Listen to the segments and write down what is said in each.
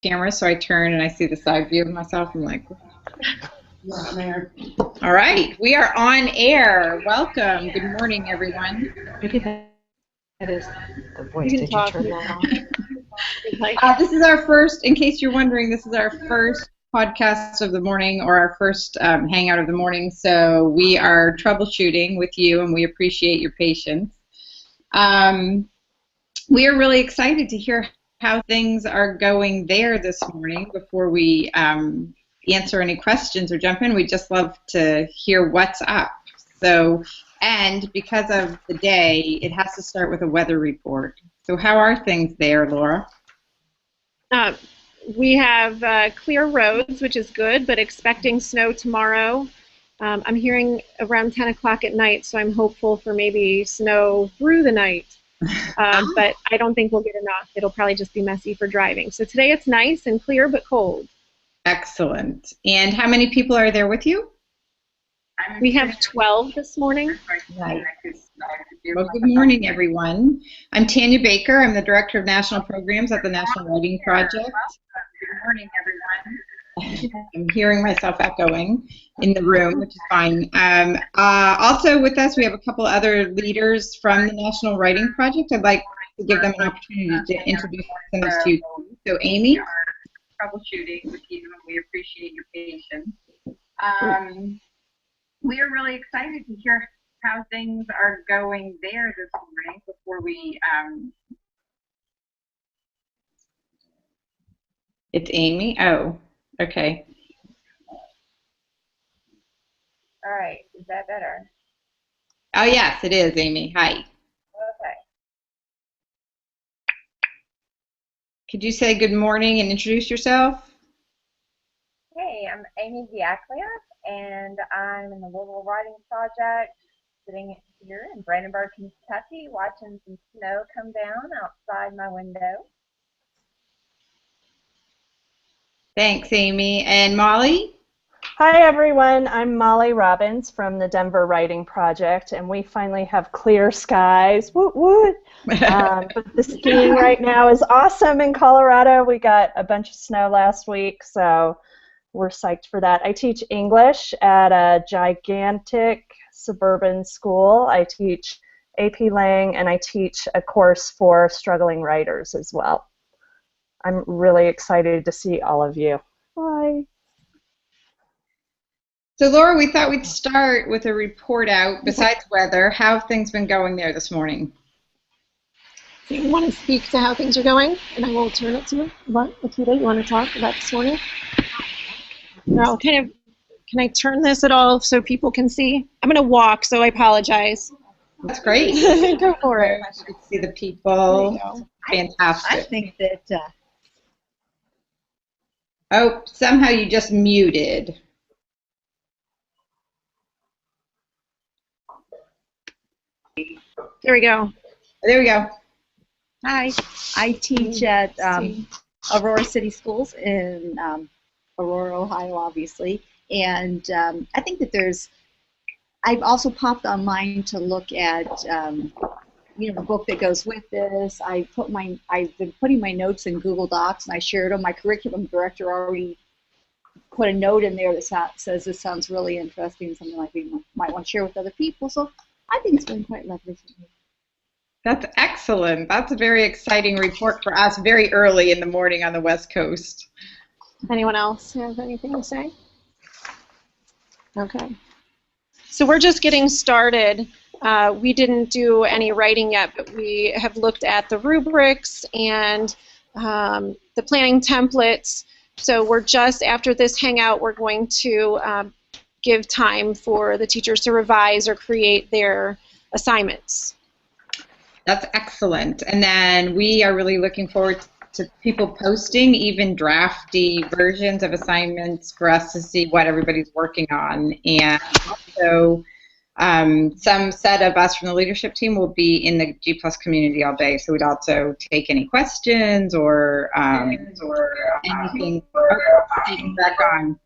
camera, so I turn and I see the side view of myself. I'm like, yeah, there. All right, we are on air. Welcome. Good morning, everyone. Maybe that is the voice. Did you turn that on? This is our first, in case you're wondering, this is our first podcast of the morning, or our first hangout of the morning. So we are troubleshooting with you, and we appreciate your patience. We are really excited to hear how things are going there this morning. Before we answer any questions or jump in, we'd just love to hear what's up. So, and because of the day, it has to start with a weather report. So how are things there, Laura? We have clear roads, which is good, but expecting snow tomorrow. I'm hearing around 10 o'clock at night, so I'm hopeful for maybe snow through the night. But I don't think we'll get enough. It'll probably just be messy for driving. So today it's nice and clear, but cold. Excellent. And how many people are there with you? We have 12 this morning. Nice. Well, good morning, everyone. I'm Tanya Baker. I'm the Director of National Programs at the National Writing Project. Good morning, everyone. I'm hearing myself echoing in the room, which is fine. Also with us, we have a couple other leaders from the National Writing Project. I'd like to give them an opportunity to introduce themselves to you. So, Amy, troubleshooting with you, and we appreciate your patience. We are really excited to hear how things are going there this morning before we... It's Amy? Oh, okay. All right, is that better? Oh, yes, it is, Amy. Hi. Okay. Could you say good morning and introduce yourself? Hey, I'm Amy Vujaklija, and I'm in the Louisville Writing Project, sitting here in Brandenburg, Kentucky, watching some snow come down outside my window. Thanks, Amy. And Molly? Hi, everyone. I'm Molly Robbins from the Denver Writing Project, and we finally have clear skies. Woot, woot. But the skiing right now is awesome in Colorado. We got a bunch of snow last week, so we're psyched for that. I teach English at a gigantic suburban school. I teach AP Lang, and I teach a course for struggling writers as well. I'm really excited to see all of you. Bye. So, Laura, we thought we'd start with a report out, besides weather. How have things been going there this morning? Do you want to speak to how things are going? And I will turn it to you. What, Akita, you want to talk about this morning? No, can I turn this at all so people can see? I'm going to walk, so I apologize. That's great. Go for it. You can see the people. Fantastic. I think that... Oh, somehow you just muted. There we go. There we go. Hi, I teach at Aurora City Schools in Aurora, Ohio, obviously, and I think that I've also popped online to look at, the book that goes with this. I've been putting my notes in Google Docs, and I shared them. My curriculum director already put a note in there that says this sounds really interesting, something like we might want to share with other people. So I think it's been quite lovely for me. That's excellent. That's a very exciting report for us very early in the morning on the West Coast. Anyone else have anything to say? Okay. So we're just getting started. We didn't do any writing yet, but we have looked at the rubrics and the planning templates. So we're just, after this hangout, we're going to give time for the teachers to revise or create their assignments. That's excellent. And then we are really looking forward to people posting even drafty versions of assignments for us to see what everybody's working on. And also some set of us from the leadership team will be in the G+ community all day, so we'd also take any questions or anything. Back on.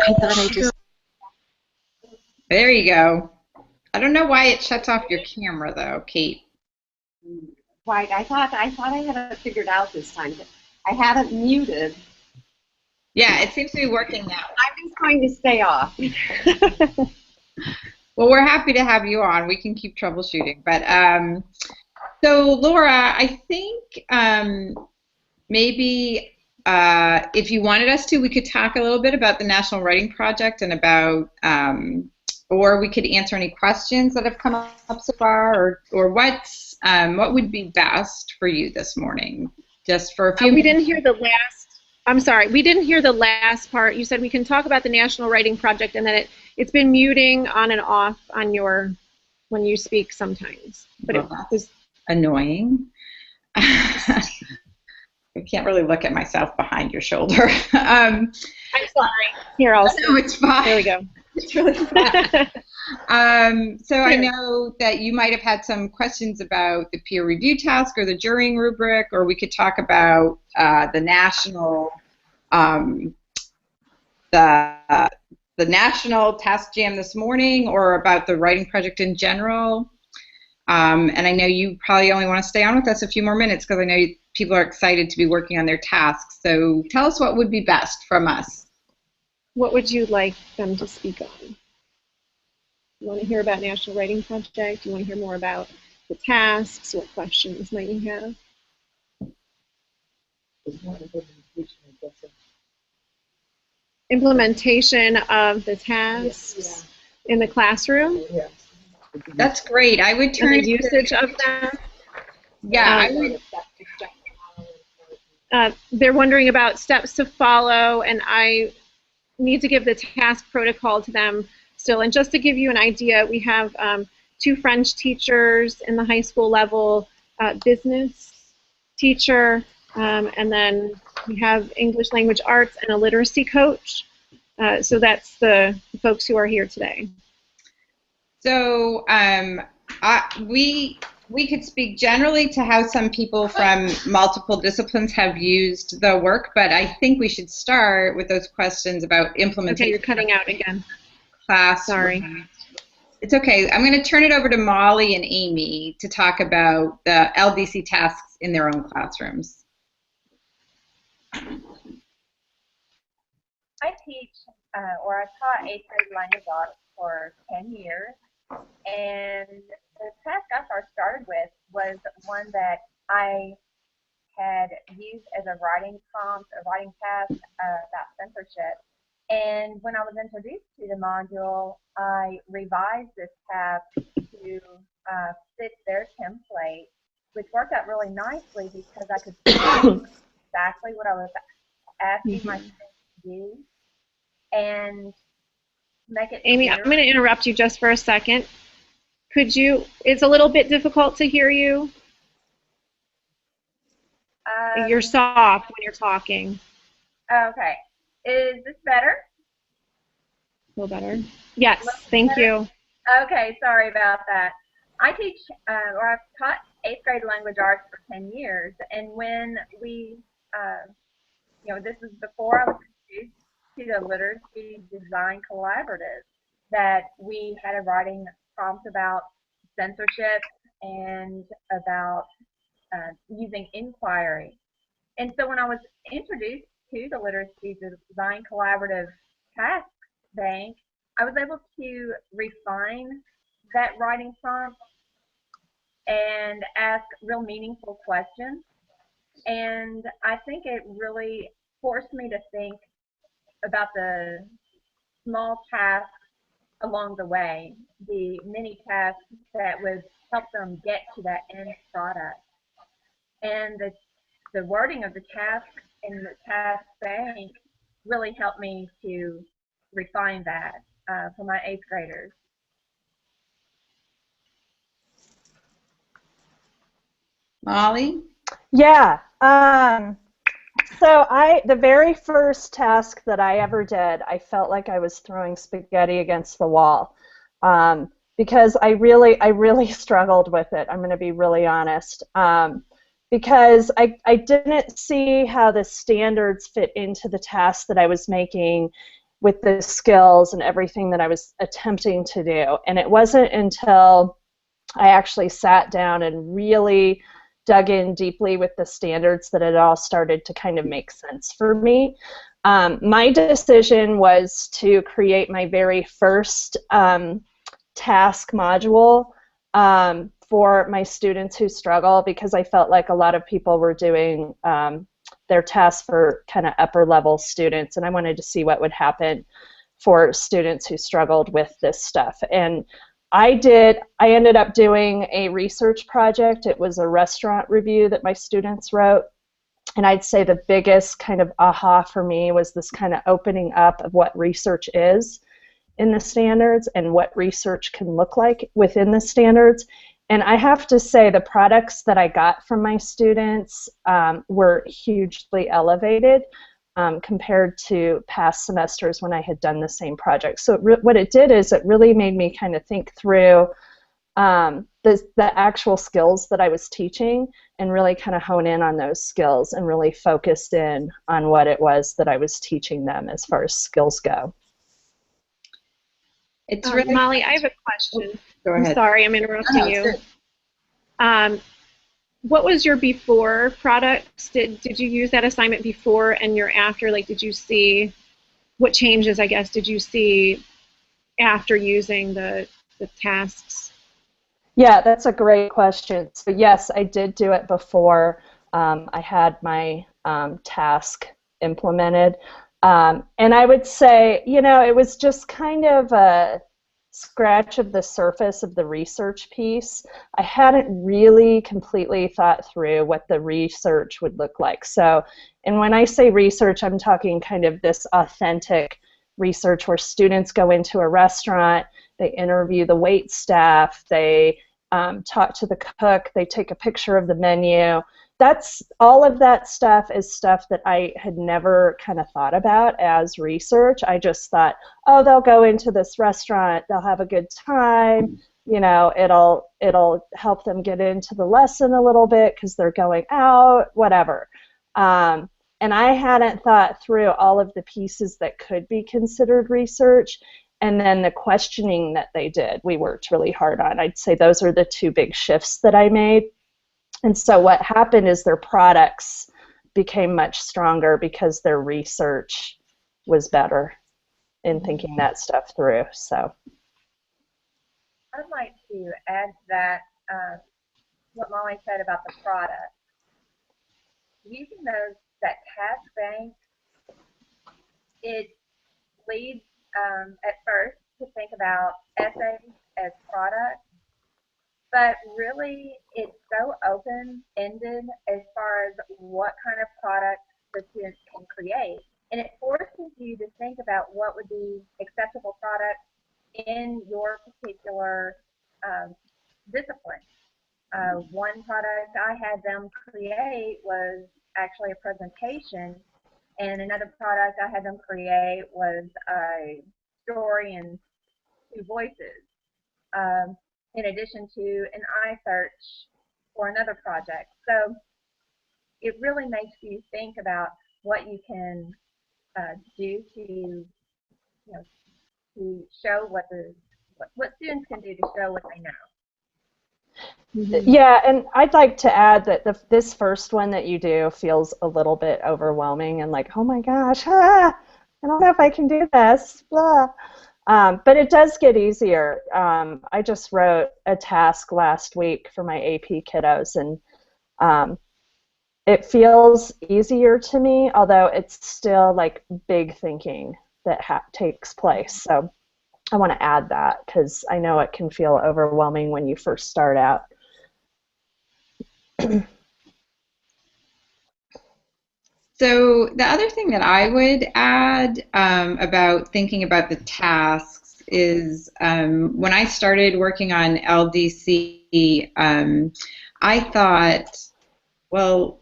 I thought I just... There you go. I don't know why it shuts off your camera, though, Kate. Right, I thought I had it figured out this time, but I had it muted. Yeah, it seems to be working now. I'm just going to stay off. Well, we're happy to have you on. We can keep troubleshooting. But so, Laura, I think maybe if you wanted us to, we could talk a little bit about the National Writing Project and about, or we could answer any questions that have come up so far, or what would be best for you this morning? Just for a few We minutes. didn't hear the last. I'm sorry, we didn't hear the last part. You said we can talk about the National Writing Project, and then it's been muting on and off on your when you speak sometimes. But Well, it was annoying. I can't really look at myself behind your shoulder. I'm sorry. Here, I'll. No, it's fine. There we go. It's really fine. So I know that you might have had some questions about the peer review task or the jurying rubric, or we could talk about the national the national task jam this morning, or about the writing project in general. And I know you probably only want to stay on with us a few more minutes because I know people are excited to be working on their tasks. So tell us what would be best from us. What would you like them to speak on? You want to hear about National Writing Project? You want to hear more about the tasks? What questions might you have? Implementation of the tasks in the classroom? That's great. I would turn And the usage of them? Yeah, I would. They're wondering about steps to follow, and I need to give the task protocol to them still. And just to give you an idea, we have 2 French teachers in the high school level, business teacher, and then we have English language arts and a literacy coach. So that's the folks who are here today. So we could speak generally to how some people from multiple disciplines have used the work, but I think we should start with those questions about implementation. Okay, you're cutting out again. Class. Sorry. It's okay. I'm going to turn it over to Molly and Amy to talk about the LDC tasks in their own classrooms. I teach, or I've taught 8th grade language arts for 10 years, and the task I first started with was one that I had used as a writing prompt, a writing task about censorship. And when I was introduced to the module, I revised this task to fit their template, which worked out really nicely because I could see exactly what I was asking my students to do and make it Amy, clear. I'm going to interrupt you just for a second. Could you, it's a little bit difficult to hear you. You're soft when you're talking. Okay. Is this better? A little better. Yes, thank you. Okay, sorry about that. I teach, or I've taught 8th grade language arts for 10 years, and when we, this was before I was introduced to the Literacy Design Collaborative, that we had a writing prompt about censorship and about using inquiry. And so when I was introduced to the Literacy Design Collaborative task bank, I was able to refine that writing prompt and ask real meaningful questions. And I think it really forced me to think about the small tasks along the way, the mini tasks that would help them get to that end product. And the wording of the task in the task bank really helped me to refine that for my 8th graders. Molly? Yeah. So the very first task that I ever did, I felt like I was throwing spaghetti against the wall because I really struggled with it. I'm going to be really honest. Because I didn't see how the standards fit into the task that I was making with the skills and everything that I was attempting to do. And it wasn't until I actually sat down and really dug in deeply with the standards that it all started to kind of make sense for me. My decision was to create my very first task module for my students who struggle, because I felt like a lot of people were doing their tasks for kind of upper level students, and I wanted to see what would happen for students who struggled with this stuff. And I ended up doing a research project. It was a restaurant review that my students wrote. And I'd say the biggest kind of aha for me was this kind of opening up of what research is in the standards and what research can look like within the standards. And I have to say the products that I got from my students were hugely elevated compared to past semesters when I had done the same project. So what it did is it really made me kind of think through the actual skills that I was teaching and really kind of hone in on those skills and really focused in on what it was that I was teaching them as far as skills go. It's really Molly, I have a question. Go ahead. I'm sorry, I'm interrupting you. What was your before products? Did you use that assignment before and your after? Like, did you see what changes, I guess, did you see after using the tasks? Yeah, that's a great question. So yes, I did do it before I had my task implemented. And I would say, you know, it was just kind of a scratch of the surface of the research piece. I hadn't really completely thought through what the research would look like. So, and when I say research, I'm talking kind of this authentic research where students go into a restaurant, they interview the wait staff, they talk to the cook, they take a picture of the menu. That's all of that stuff is stuff that I had never kind of thought about as research. I just thought, oh, they'll go into this restaurant, they'll have a good time, you know, it'll help them get into the lesson a little bit because they're going out, whatever. And I hadn't thought through all of the pieces that could be considered research. And then the questioning that they did, we worked really hard on. I'd say those are the two big shifts that I made. And so what happened is their products became much stronger because their research was better in thinking that stuff through. So I'd like to add to that what Molly said about the product. Using that task bank, it leads at first to think about essays as products, but really it's so open-ended as far as what kind of products the students can create. And it forces you to think about what would be acceptable products in your particular discipline. One product I had them create was actually a presentation, and another product I had them create was a story in 2 voices, in addition to an iSearch for another project. So it really makes you think about what you can do to, to show what students can do to show what they know. Mm-hmm. Yeah, and I'd like to add that this first one that you do feels a little bit overwhelming and like, oh my gosh, I don't know if I can do this, blah. But it does get easier. I just wrote a task last week for my AP kiddos, and it feels easier to me, although it's still like big thinking that takes place. So I want to add that because I know it can feel overwhelming when you first start out. So the other thing that I would add about thinking about the tasks is when I started working on LDC, I thought, well,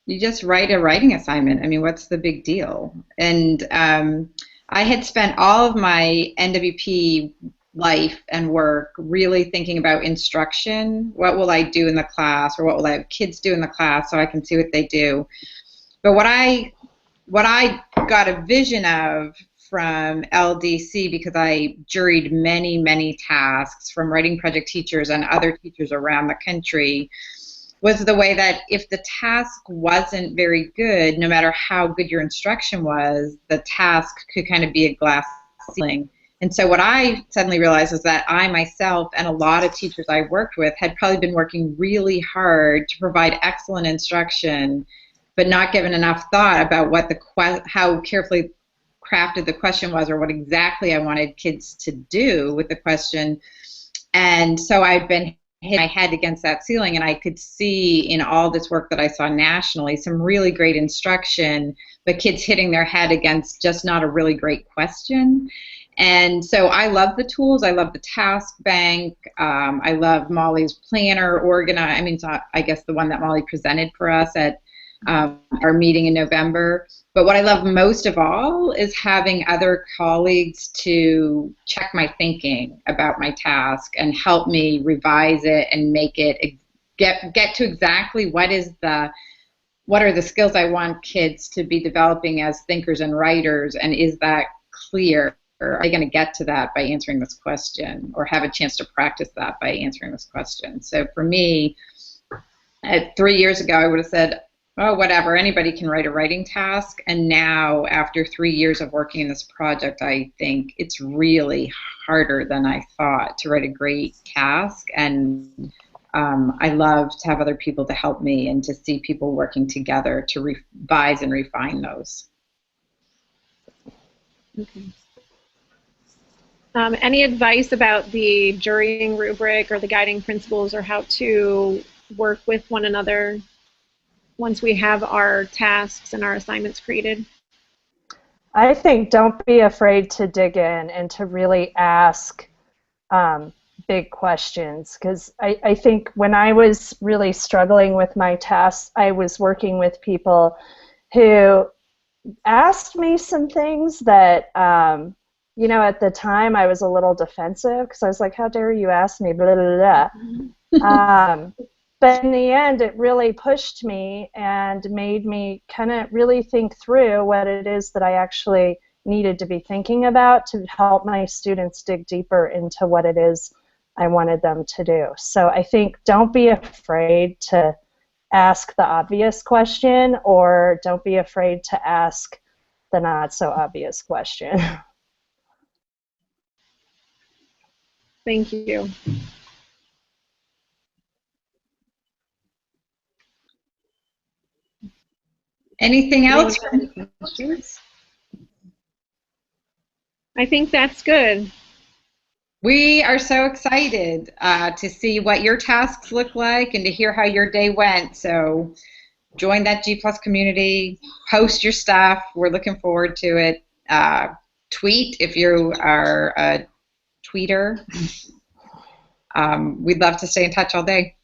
you just write a writing assignment. I mean, what's the big deal? And I had spent all of my NWP life and work really thinking about instruction. What will I do in the class, or what will I have kids do in the class so I can see what they do? But what I got a vision of from LDC because I juried many, many tasks from writing project teachers and other teachers around the country was the way that if the task wasn't very good, no matter how good your instruction was, the task could kind of be a glass ceiling. And so what I suddenly realized was that I myself and a lot of teachers I worked with had probably been working really hard to provide excellent instruction, but not given enough thought about what how carefully crafted the question was or what exactly I wanted kids to do with the question. And so I'd been hitting my head against that ceiling, and I could see in all this work that I saw nationally some really great instruction, but kids hitting their head against just not a really great question. And so I love the tools. I love the task bank. I love Molly's planner organize. I mean, so I guess the one that Molly presented for us at our meeting in November. But what I love most of all is having other colleagues to check my thinking about my task and help me revise it and make it get to exactly what are the skills I want kids to be developing as thinkers and writers, and is that clear? Or are they going to get to that by answering this question, or have a chance to practice that by answering this question? So for me, 3 years ago, I would have said, oh, whatever, anybody can write a writing task. And now, after 3 years of working in this project, I think it's really harder than I thought to write a great task. And I love to have other people to help me and to see people working together to revise and refine those. Okay. Any advice about the jurying rubric or the guiding principles, or how to work with one another once we have our tasks and our assignments created? I think don't be afraid to dig in and to really ask big questions, because I think when I was really struggling with my tasks, I was working with people who asked me some things that you know, at the time I was a little defensive because I was like, how dare you ask me, blah, blah, blah. But in the end, it really pushed me and made me kind of really think through what it is that I actually needed to be thinking about to help my students dig deeper into what it is I wanted them to do. So I think don't be afraid to ask the obvious question, or don't be afraid to ask the not so obvious question. Thank you. Anything else? I think that's good. We are so excited to see what your tasks look like and to hear how your day went. So join that G+ community, post your stuff. We're looking forward to it. Tweet if you are a tweeter. We'd love to stay in touch all day.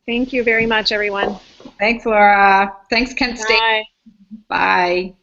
Thank you very much, everyone. Thanks, Laura. Thanks, Kent State. Bye. Bye.